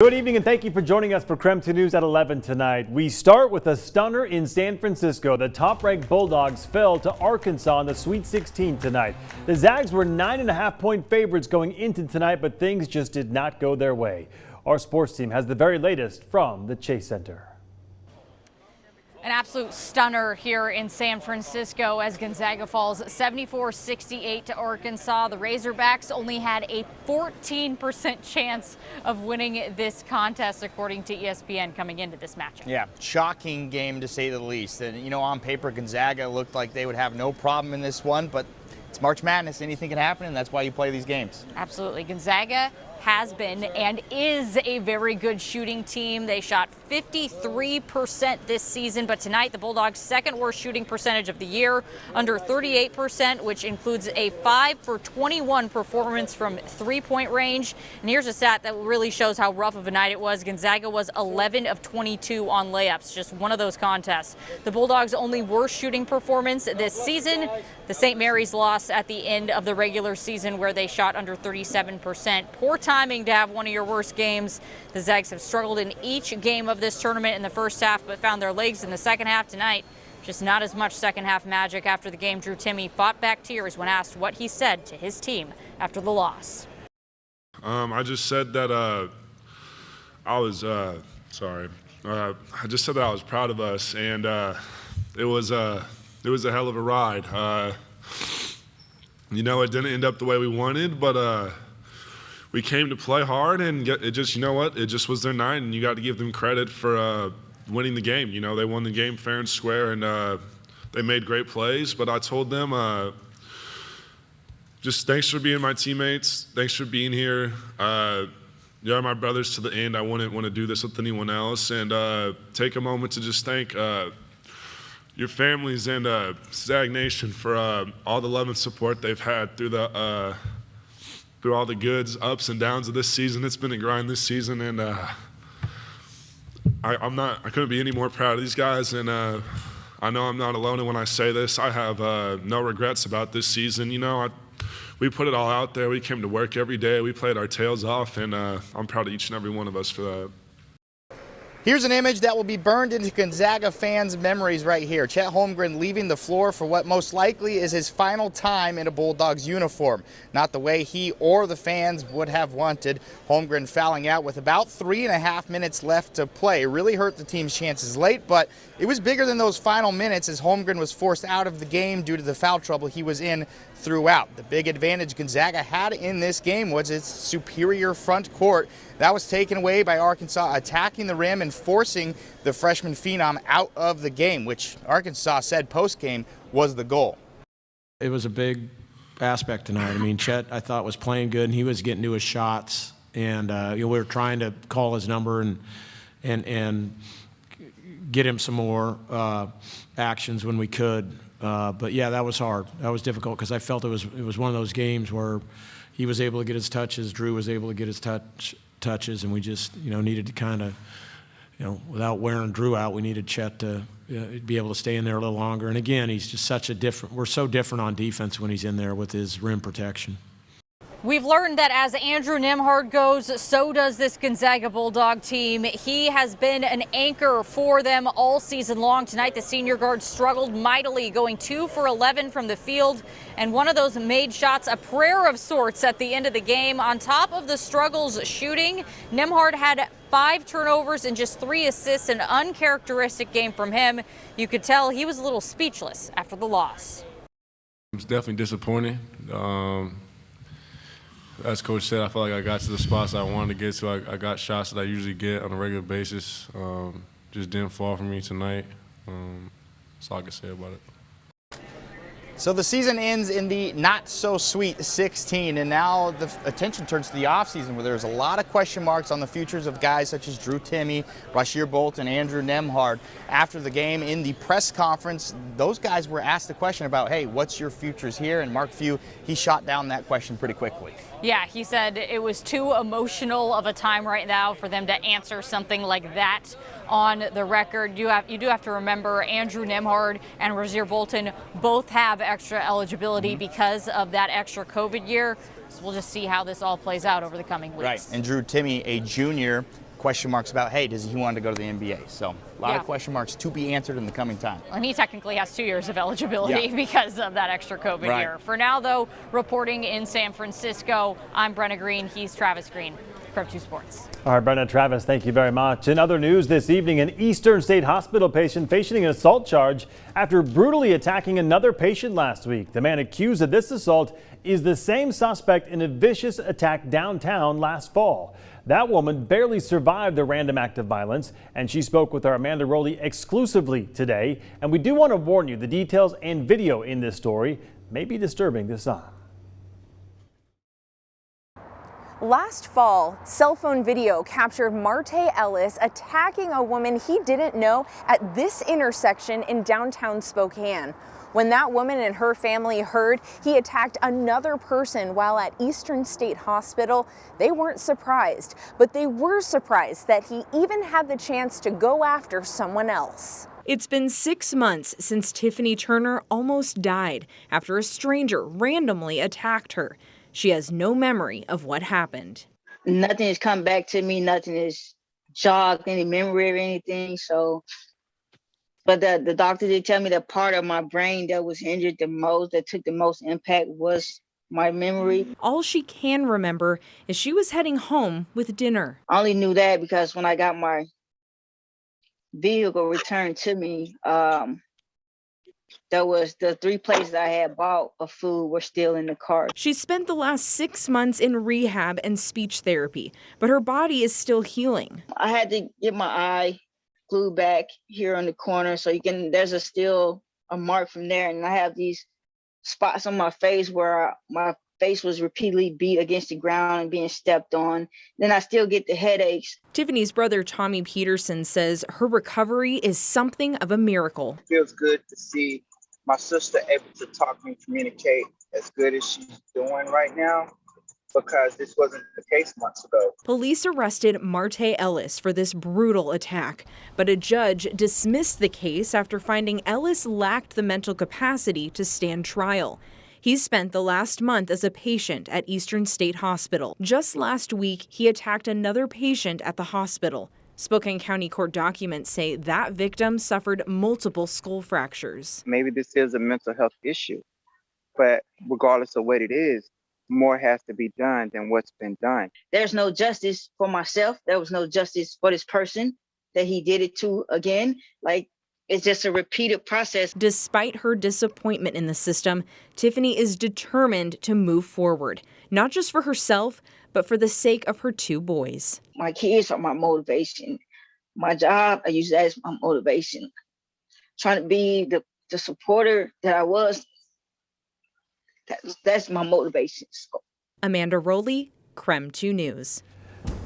Good evening and thank you for joining us for KREM 2 News at 11 tonight. We start with a stunner in San Francisco. The top-ranked Bulldogs fell to Arkansas in the Sweet 16 tonight. The Zags were 9.5-point favorites going into tonight, but things just did not go their way. Our sports team has the very latest from the Chase Center. An absolute stunner here in San Francisco as Gonzaga falls 74-68 to Arkansas. The Razorbacks only had a 14% chance of winning this contest, according to ESPN, coming into this matchup. Yeah, shocking game to say the least. And, you know, on paper, Gonzaga looked like they would have no problem in this one, but it's March Madness. Anything can happen, and that's why you play these games. Absolutely. Gonzaga has been and is a very good shooting team. They shot 53% this season, but tonight the Bulldogs' second worst shooting percentage of the year, under 38%, which includes a 5 for 21 performance from three-point range. And here's a stat that really shows how rough of a night it was. Gonzaga was 11 of 22 on layups, just one of those contests. The Bulldogs' only worst shooting performance this season, the St. Mary's loss at the end of the regular season where they shot under 37%. Poor timing to have one of your worst games. The Zags have struggled in each game of this tournament in the first half, but found their legs in the second half tonight. Just not as much second half magic. After the game, Drew Timme fought back tears when asked what he said to his team after the loss. I just said that I was I just said that I was proud of us, and it was a hell of a ride. You know, it didn't end up the way we wanted, but we came to play hard, and it just, you know what, it just was their night, and you got to give them credit for winning the game. You know, they won the game fair and square, and they made great plays, but I told them just thanks for being my teammates, thanks for being here. You're my brothers to the end. I wouldn't want to do this with anyone else, and take a moment to just thank your families and Zag Nation for all the love and support they've had through all the goods, ups and downs of this season. It's been a grind this season, and I couldn't be any more proud of these guys, and I know I'm not alone when I say this. I have no regrets about this season. You know, we put it all out there. We came to work every day. We played our tails off, and I'm proud of each and every one of us for that. Here's an image that will be burned into Gonzaga fans' memories right here. Chet Holmgren leaving the floor for what most likely is his final time in a Bulldogs uniform. Not the way he or the fans would have wanted. Holmgren fouling out with about 3.5 minutes left to play. Really hurt the team's chances late, but it was bigger than those final minutes as Holmgren was forced out of the game due to the foul trouble he was in throughout. The big advantage Gonzaga had in this game was its superior front court. That was taken away by Arkansas attacking the rim and forcing the freshman phenom out of the game, which Arkansas said post-game was the goal. It was a big aspect tonight. I mean, Chet, I thought, was playing good, and he was getting to his shots. And you know, we were trying to call his number and get him some more actions when we could. But yeah, that was hard. That was difficult because I felt it was one of those games where he was able to get his touches, Drew was able to get his touches, and we just, you know, needed to kind of, you know, without wearing Drew out, we needed Chet to be able to stay in there a little longer. And again, he's just such a different. We're so different on defense when he's in there with his rim protection. We've learned that as Andrew Nembhard goes, so does this Gonzaga Bulldog team. He has been an anchor for them all season long. Tonight, the senior guard struggled mightily, going 2 for 11 from the field. And one of those made shots, a prayer of sorts at the end of the game. On top of the struggles shooting, Nembhard had 5 turnovers and just 3 assists, an uncharacteristic game from him. You could tell he was a little speechless after the loss. It was definitely disappointing. As Coach said, I felt like I got to the spots I wanted to get to. I got shots that I usually get on a regular basis. Just didn't fall for me tonight. That's all I can say about it. So the season ends in the not-so-sweet 16, and now the attention turns to the offseason, where there's a lot of question marks on the futures of guys such as Drew Timme, Rasir Bolton, Andrew Nembhard. After the game, in the press conference, those guys were asked the question about, hey, what's your futures here? And Mark Few, he shot down that question pretty quickly. Yeah, he said it was too emotional of a time right now for them to answer something like that on the record. You do have to remember Andrew Nembhard and Rasir Bolton both have extra eligibility because of that extra COVID year. So we'll just see how this all plays out over the coming weeks. Right, and Drew Timme, a junior, question marks about, hey, does he want to go to the NBA? So a lot of question marks to be answered in the coming time. And he technically has 2 years of eligibility because of that extra COVID year. For now, though, reporting in San Francisco, I'm Brenna Green. He's Travis Green. Crib 2 Sports. All right, Brenna, Travis, thank you very much. In other news this evening, an Eastern State Hospital patient facing an assault charge after brutally attacking another patient last week. The man accused of this assault is the same suspect in a vicious attack downtown last fall. That woman barely survived the random act of violence, and she spoke with our Amanda Rowley exclusively today. And we do want to warn you, the details and video in this story may be disturbing this time. Last fall, cell phone video captured Marte Ellis attacking a woman he didn't know at this intersection in downtown Spokane. When that woman and her family heard he attacked another person while at Eastern State Hospital, they weren't surprised, but they were surprised that he even had the chance to go after someone else. It's been 6 months since Tiffany Turner almost died after a stranger randomly attacked her. She has no memory of what happened. Nothing has come back to me. Nothing has jogged any memory or anything. But the doctor did tell me the part of my brain that was injured the most, that took the most impact, was my memory. All she can remember is she was heading home with dinner. I only knew that because when I got my vehicle returned to me, there was the 3 places I had bought of food were still in the car. She spent the last 6 months in rehab and speech therapy, but her body is still healing. I had to get my eye glued back here on the corner, so there's still a mark from there, and I have these spots on my face where my face was repeatedly beat against the ground and being stepped on. Then I still get the headaches. Tiffany's brother Tommy Peterson says her recovery is something of a miracle. It feels good to see my sister able to talk and communicate as good as she's doing right now, because this wasn't the case months ago. Police arrested Marte Ellis for this brutal attack, but a judge dismissed the case after finding Ellis lacked the mental capacity to stand trial. He spent the last month as a patient at Eastern State Hospital. Just last week, he attacked another patient at the hospital. Spokane County court documents say that victim suffered multiple skull fractures. Maybe this is a mental health issue, but regardless of what it is, more has to be done than what's been done. There's no justice for myself. There was no justice for this person that he did it to again. It's just a repeated process. Despite her disappointment in the system, Tiffany is determined to move forward, not just for herself, but for the sake of her 2 boys. My kids are my motivation. My job, I use that as my motivation. Trying to be the supporter that I was, that's my motivation. Amanda Rowley, Crem 2 News.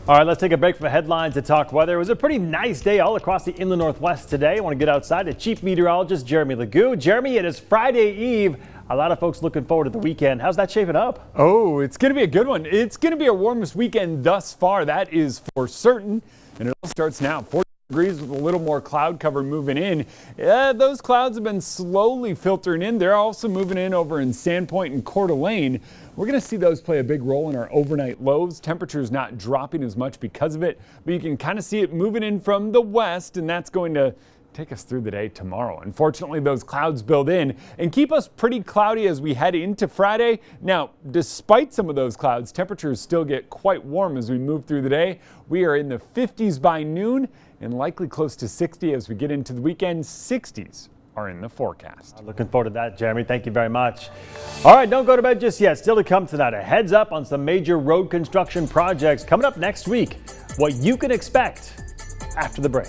All right, let's take a break from the headlines to talk weather. It was a pretty nice day all across the inland Northwest today. I want to get outside to Chief Meteorologist Jeremy Legoo. Jeremy, it is Friday Eve. A lot of folks looking forward to the weekend. How's that shaping up? Oh, it's going to be a good one. It's going to be our warmest weekend thus far. That is for certain. And it all starts now. 40 degrees with a little more cloud cover moving in. Those clouds have been slowly filtering in. They're also moving in over in Sandpoint and Coeur d'Alene. We're going to see those play a big role in our overnight lows. Temperatures not dropping as much because of it, but you can kind of see it moving in from the west, and that's going to take us through the day tomorrow. Unfortunately, those clouds build in and keep us pretty cloudy as we head into Friday. Now, despite some of those clouds, temperatures still get quite warm as we move through the day. We are in the 50s by noon and likely close to 60 as we get into the weekend. 60s are in the forecast. Looking forward to that, Jeremy. Thank you very much. All right, don't go to bed just yet. Still to come tonight, a heads up on some major road construction projects coming up next week. What you can expect after the break.